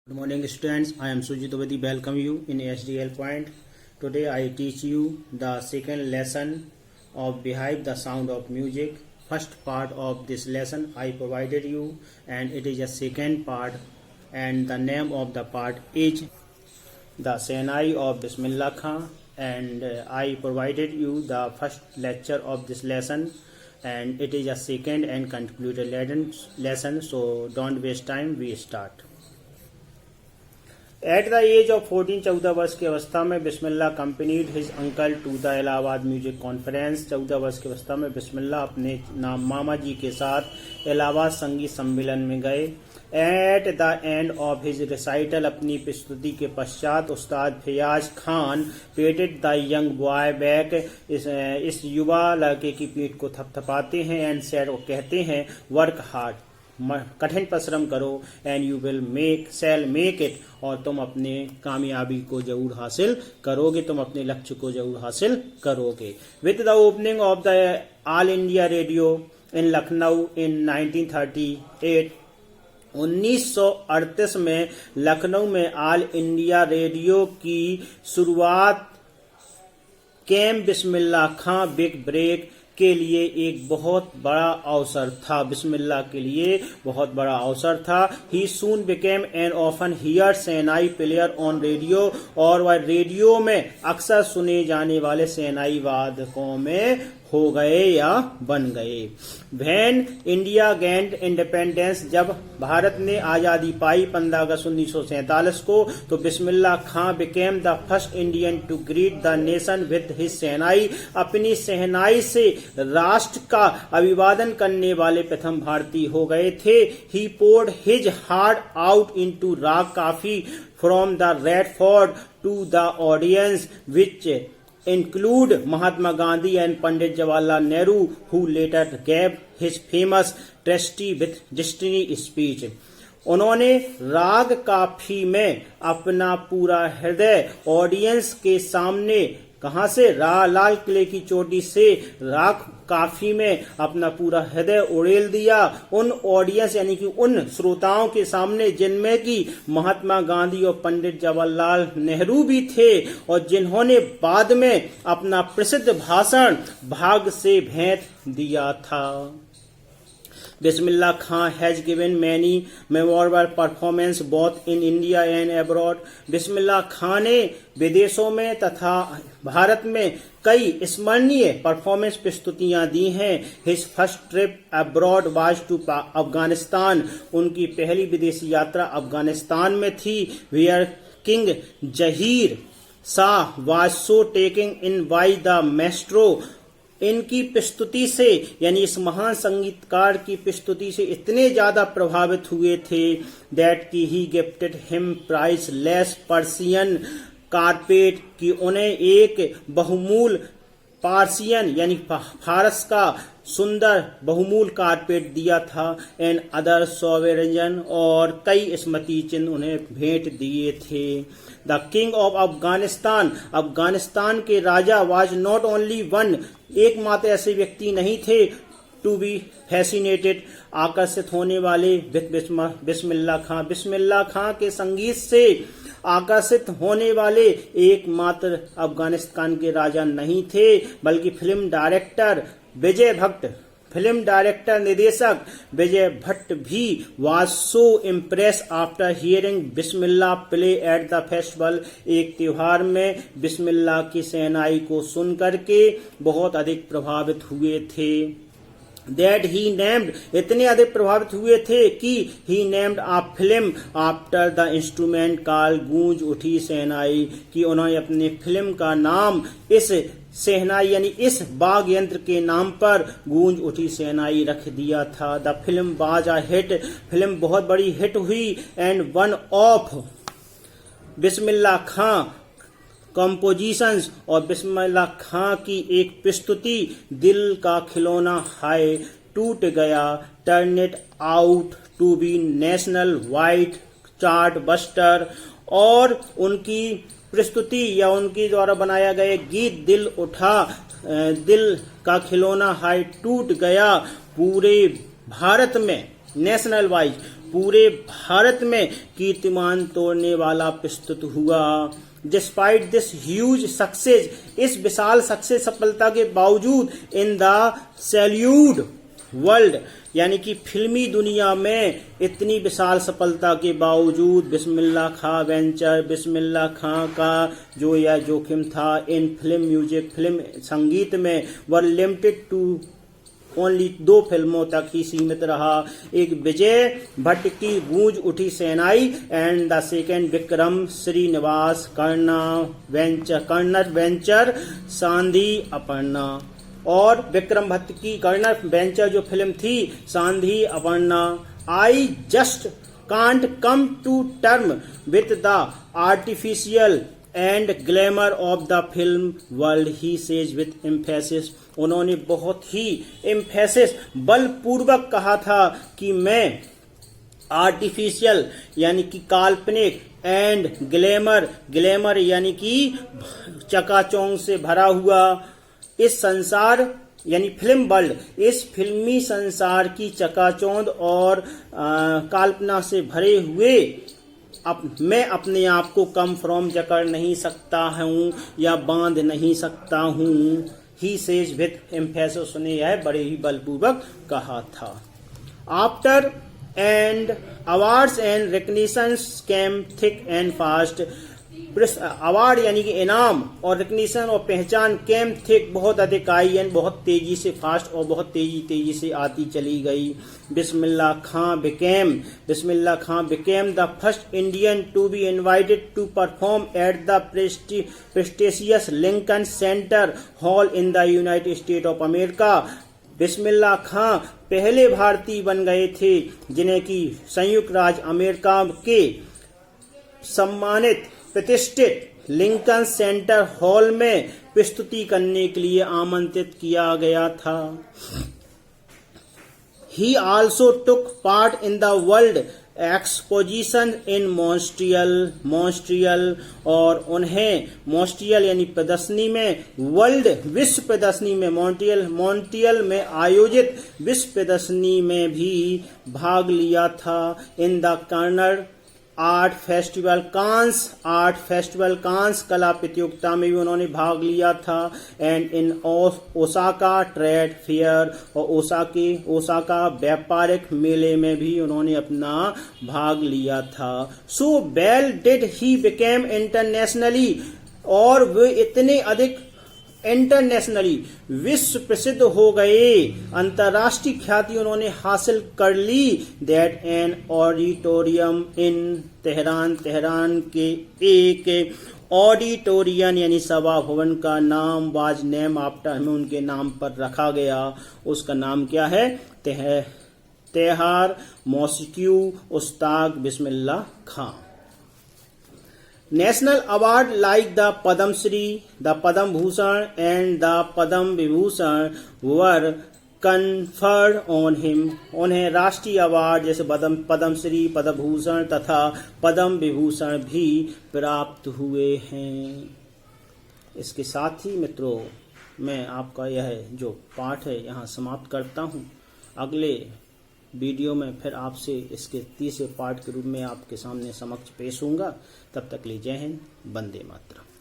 Good morning students, I am Sujit Obadi, welcome you in SDL Point. Today I teach you the second lesson of Behind the Sound of Music. First part of this lesson I provided you and it is a second part, and the name of the part is The Sehnai of Bismillah Khan, and I provided you the first lecture of this lesson and it is a second and concluded lesson, so don't waste time, we start. At the age of 14, 14 वर्ष की अवस्था में Bismillah companied his uncle to the Allahabad music conference. 14 वर्ष की अवस्था में बिस्मिल्लाह अपने मामा जी के साथ इलाहाबाद संगीत सम्मेलन में गए। At the end of his recital, अपनी प्रस्तुति के पश्चात Ustad Fayaz Khan patted the young boy back, इस युवा लड़के की पीठ को थपथपाते हैं एंड सेड, और कहते हैं वर्क हार्ड, कठिन परिश्रम करो, and you will make it, और तुम अपने कामयाबी को जरूर हासिल करोगे, तुम अपने लक्ष्य को जरूर हासिल करोगे। With the opening of the All India Radio in Lucknow in 1938, 1938 में लखनऊ में ऑल इंडिया रेडियो की शुरुआत केम बिस्मिल्लाह खां बिग ब्रेक के लिए एक बहुत बड़ा अवसर था। बिस्मिल्लाह के लिए बहुत बड़ा अवसर था। He soon became an often hear shehnai player on radio, और वह रेडियो में अक्सर सुने जाने वाले सेहनाई वादकों में हो गए या बन गए। व्हेन इंडिया गेन्ड इंडिपेंडेंस, जब भारत ने आजादी पाई 15 अगस्त 1947 को, तो Bismillah Khan became the first Indian to greet the nation with his shehnai, अपनी सेहनाई से राष्ट्र का अभिवादन करने वाले प्रथम भारतीय हो गए थे। He poured his heart out into Raag Kafi from the Red Fort to the audience which include Mahatma Gandhi and Pandit Jawaharlal Nehru, who later gave his famous Trusty with Destiny speech. उन्होंने राग काफी में अपना पूरा हृदय ऑडियंस के सामने, कहां से, लाल किले की चोटी से राग काफी में अपना पूरा हृदय उड़ेल दिया, उन ऑडियंस यानी कि उन श्रोताओं के सामने जिनमें कि महात्मा गांधी और पंडित जवाहरलाल नेहरू भी थे, और जिन्होंने बाद में अपना प्रसिद्ध भाषण भाग से भेंट दिया था। Bismillah Khan has given many memorable performances both in India and abroad. Bismillah Khan ने विदेशों में तथा भारत में कई स्मरणीय परफॉर्मेंस प्रस्तुतियां दी हैं। His first trip abroad was to Afghanistan, उनकी पहली विदेशी यात्रा अफगानिस्तान में थी। Where King Zaheer Shah was so taken in by the maestro, इनकी प्रस्तुति से यानी इस महान संगीतकार की प्रस्तुति से इतने ज्यादा प्रभावित हुए थे दैट कि he gifted him priceless Persian carpet, कि उन्हें एक बहुमूल पार्सियन यानी फारस का सुंदर बहुमूल कारपेट दिया था। एंड अदर सोवेरेजन, और कई स्मृति चिन्ह उन्हें भेंट दिए थे। The king of Afghanistan, Afghanistan के राजा वाज नॉट ओनली वन, एकमात्र ऐसे व्यक्ति नहीं थे टू बी फैसिनेटेड, आकर्षित होने वाले बिस्मिल्लाह खां, बिस्मिल्लाह खां के संगीत से आकर्षित होने वाले एकमात्र अफगानिस्तान के राजा नहीं थे, बल्कि फिल्म डायरेक्टर विजय भट्ट, फिल्म डायरेक्टर निर्देशक विजय भट्ट भी was so impress after hearing Bismillah play at the festival, एक त्योहार में बिस्मिल्लाह की सेहनाई को सुन करके बहुत अधिक प्रभावित हुए थे। दैट ही नेम्ड, इतने अधिक प्रभावित हुए थे कि he named a film after the instrument called Goonj Uthi सेहनाई, कि उन्होंने अपनी फिल्म का नाम इस सेहनाई यानी इस बाग यंत्र के नाम पर गूंज उठी सेहनाई रख दिया था। The film was a hit, film बहुत बड़ी हिट हुई। And one of Bismillah Khan compositions, और बिस्मिल्लाह खां की एक प्रस्तुति दिल का खिलौना हाय टूट गया, turn it out to be national wide chart buster, और उनकी प्रस्तुति या उनके द्वारा बनाया गया गीत दिल का खिलौना हाय टूट गया पूरे भारत में नेशनल वाइज पूरे भारत में कीर्तिमान तोड़ने वाला प्रस्तुत हुआ। डिस्पाइट दिस ह्यूज सक्सेस, इस विशाल सक्सेस सफलता के बावजूद, इन द सैल्यूट वर्ल्ड यानी कि फिल्मी दुनिया में इतनी विशाल सफलता के बावजूद बिस्मिल्लाह खां वेंचर, बिस्मिल्लाह खां का जो यह जोखिम था इन फिल्म म्यूजिक, फिल्म संगीत में वर लिमिटेड टू ओनली 2 फिल्मों तक ही सीमित रहा। एक विजय भट्ट की गूंज उठी सेनाई and the second Vikram Srinivas कर्णर वेंचर सांधी अपर्णा, और विक्रम भट्ट की कर्णर वेंचर जो फिल्म थी सांधी Aparna. I just can't come to term with the artificial and glamour of the film world, he says with emphasis. उन्होंने बहुत ही एम्फेसिस बलपूर्वक कहा था कि मैं आर्टिफिशियल यानी कि काल्पनिक एंड ग्लैमर यानी कि चकाचौंध से भरा हुआ इस संसार यानी फिल्म वर्ल्ड, इस फिल्मी संसार की चकाचौंध और कल्पना से भरे हुए मैं अपने आप को कम फ्रॉम जकड़ नहीं सकता हूँ या बांध नहीं सकता हूँ। ही सेज विथ एम्फेसिस, ने यह बड़े ही बलपूर्वक कहा था। After and awards and recognitions came thick and fast, award यानी कि इनाम और रिकग्निशन और पहचान केम थिक बहुत अधिक आई एंड बहुत तेजी से, फास्ट और बहुत तेजी से आती चली गई। Bismillah Khan became the first Indian to be invited to perform at the prestigious Lincoln Center hall in the United State of America. Bismillah Khan पहले भारतीय बन गए थे जिन्हें कि संयुक्त राज्य अमेरिका के सम्मानित प्रतिष्ठित लिंकन सेंटर हॉल में प्रस्तुति करने के लिए आमंत्रित किया गया था। He also took part in the World Exposition in Montreal, और उन्हें मॉन्ट्रियल यानी प्रदर्शनी में, वर्ल्ड विश्व प्रदर्शनी में मॉन्ट्रियल में आयोजित विश्व प्रदर्शनी में भी भाग लिया था। In the Cannes art festival Cannes कला प्रतियोगिता में भी उन्होंने भाग लिया था। And in Osaka trade fair, और ओसाका व्यापारिक मेले में भी उन्होंने अपना भाग लिया था। So well did he became internationally, और वे इतने अधिक इंटरनेशनली विश्व प्रसिद्ध हो गए, अंतर्राष्ट्रीय ख्याति उन्होंने हासिल कर ली। That an auditorium in Tehran के एक ऑडिटोरियम यानी सभा भवन का नाम वाज नेम आफ्टर, हमें उनके नाम पर रखा गया। उसका नाम क्या है? तेहार mosque Ustad Bismillah Khan. National award like the Padam Shri, the Padam Bhushan and the Padam Vibhushan were conferred on him. उन्हें राष्ट्रीय अवार्ड जैसे पद्म श्री, पद्म भूषण तथा पद्म विभूषण भी प्राप्त हुए हैं। इसके साथ ही मित्रों मैं आपका यह जो पाठ है यहाँ समाप्त करता हूँ। अगले वीडियो में फिर आपसे इसके तीसरे पार्ट के रूप में आपके सामने समक्ष पेश होऊंगा। तब तक लिए जय हिंद, वंदे मातरम।